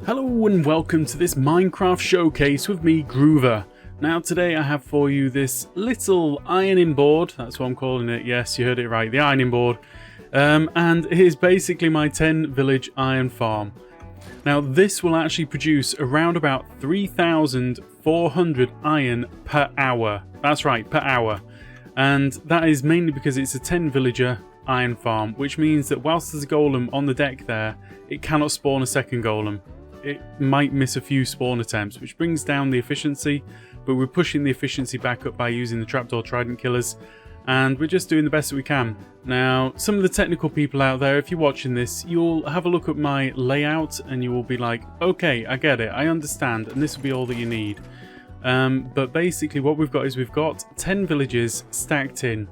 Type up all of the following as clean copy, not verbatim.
Hello and welcome to this Minecraft showcase with me, Gruva. Now today I have for you this little ironing board, that's what I'm calling it, yes you heard it right, the ironing board. And it is basically my 10 village iron farm. Now this will actually produce around about 3,400 iron per hour. That's right, per hour. And that is mainly because it's a 10 villager iron farm, which means that whilst there's a golem on the deck there, it cannot spawn a second golem. It might miss a few spawn attempts, which brings down the efficiency, but we're pushing the efficiency back up by using the Trapdoor trident killers, and we're just doing the best that we can. Now, some of the technical people out there, if you're watching this, you'll have a look at my layout and you will be like, okay, I get it, I understand, and this will be all that you need. But basically what we've got is we've got 10 villages stacked in.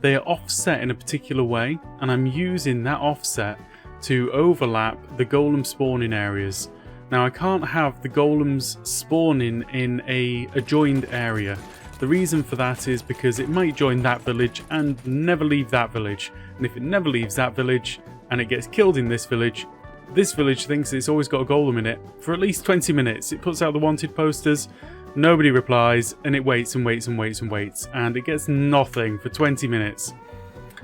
They are offset in a particular way, and I'm using that offset to overlap the golem spawning areas. Now I can't have the golems spawning in a adjoined area. The reason for that is because it might join that village and never leave that village. And if it never leaves that village and it gets killed in this village thinks it's always got a golem in it for at least 20 minutes. It puts out the wanted posters, nobody replies, and it waits and waits and waits and waits, and it gets nothing for 20 minutes.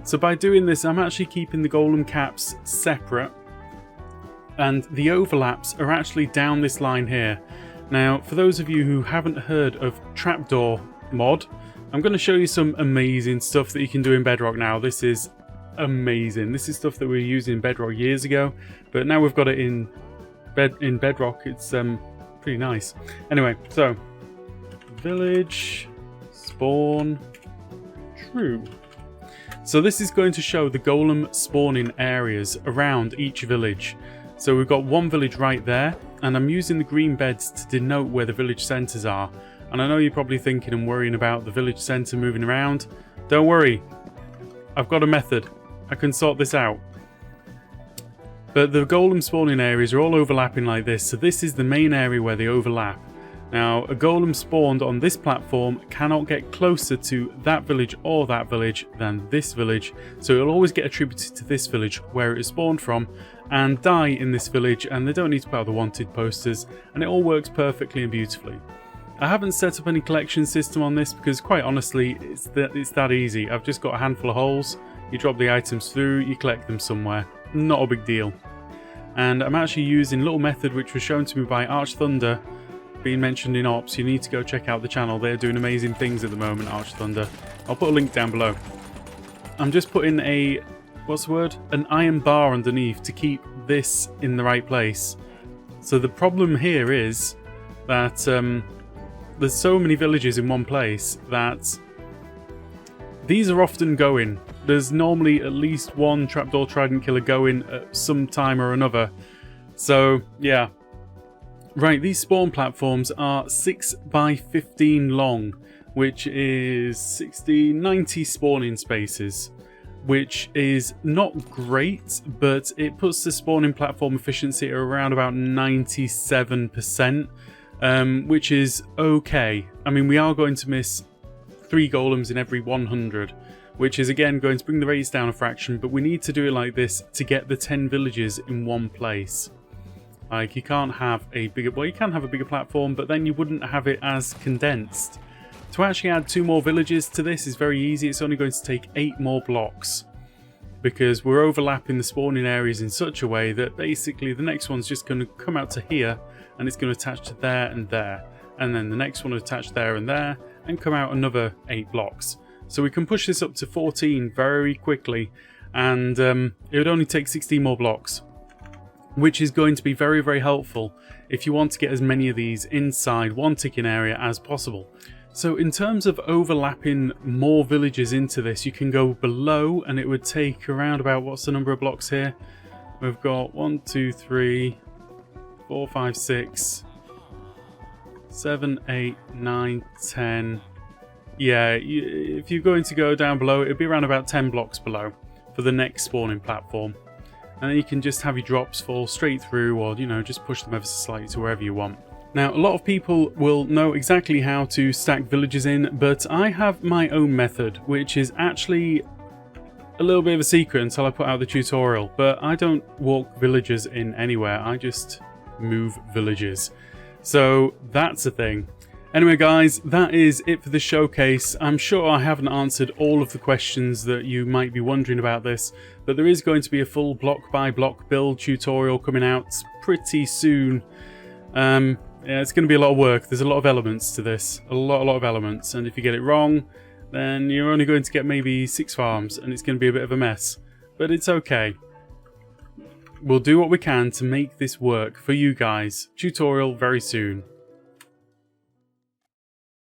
So by doing this, I'm actually keeping the golem caps separate, and the overlaps are actually down this line here. Now, for those of you who haven't heard of Trapdoor mod, I'm going to show you some amazing stuff that you can do in Bedrock now. This is amazing. This is stuff that we were using in Bedrock years ago, but now we've got it in Bedrock. It's pretty nice. Anyway, so village spawn true. So this is going to show the golem spawning areas around each village. So we've got one village right there, and I'm using the green beds to denote where the village centres are. And I know you're probably thinking and worrying about the village centre moving around. Don't worry, I've got a method. I can sort this out. But the golem spawning areas are all overlapping like this, so this is the main area where they overlap. Now, a golem spawned on this platform cannot get closer to that village or that village than this village, so it'll always get attributed to this village where it is spawned from and die in this village, and they don't need to put out the wanted posters, and it all works perfectly and beautifully. I haven't set up any collection system on this because quite honestly it's that easy. I've just got a handful of holes, you drop the items through, you collect them somewhere. Not a big deal. And I'm actually using a little method which was shown to me by Archthunder, being mentioned in Ops. You need to go check out the channel, they're doing amazing things at the moment, Archthunder. I'll put a link down below. I'm just putting a, what's the word? An iron bar underneath to keep this in the right place. So the problem here is that there's so many villages in one place that these are often going. There's normally at least one Trapdoor Trident Killer going at some time or another. So yeah. Right, these spawn platforms are 6 by 15 long, which is 90 spawning spaces, which is not great, but it puts the spawning platform efficiency at around about 97%, which is okay. I mean, we are going to miss 3 golems in every 100, which is again going to bring the rates down a fraction, but we need to do it like this to get the 10 villages in one place. Like, you can't have a bigger, well, you can have a bigger platform, but then you wouldn't have it as condensed. To actually add 2 more villages to this is very easy. It's only going to take 8 more blocks, because we're overlapping the spawning areas in such a way that basically the next one's just going to come out to here, and it's going to attach to there and there, and then the next one will attach there and there, and come out another 8 blocks. So we can push this up to 14 very quickly, and it would only take 16 more blocks, which is going to be very, very helpful if you want to get as many of these inside one ticking area as possible. So in terms of overlapping more villages into this, you can go below and it would take around about, what's the number of blocks here? We've got 1, 2, 3, 4, 5, 6, 7, 8, 9, 10. Yeah, if you're going to go down below, it'd be around about 10 blocks below for the next spawning platform. And then you can just have your drops fall straight through, or, you know, just push them ever so slightly to wherever you want. Now, a lot of people will know exactly how to stack villages in, but I have my own method, which is actually a little bit of a secret until I put out the tutorial. But I don't walk villagers in anywhere, I just move villages. So that's a thing. Anyway guys, that is it for the showcase. I'm sure I haven't answered all of the questions that you might be wondering about this, but there is going to be a full block by block build tutorial coming out pretty soon. Yeah, it's going to be a lot of work. There's a lot of elements to this, a lot of elements, and if you get it wrong, then you're only going to get maybe 6 farms, and it's going to be a bit of a mess. But it's okay. We'll do what we can to make this work for you guys. Tutorial very soon.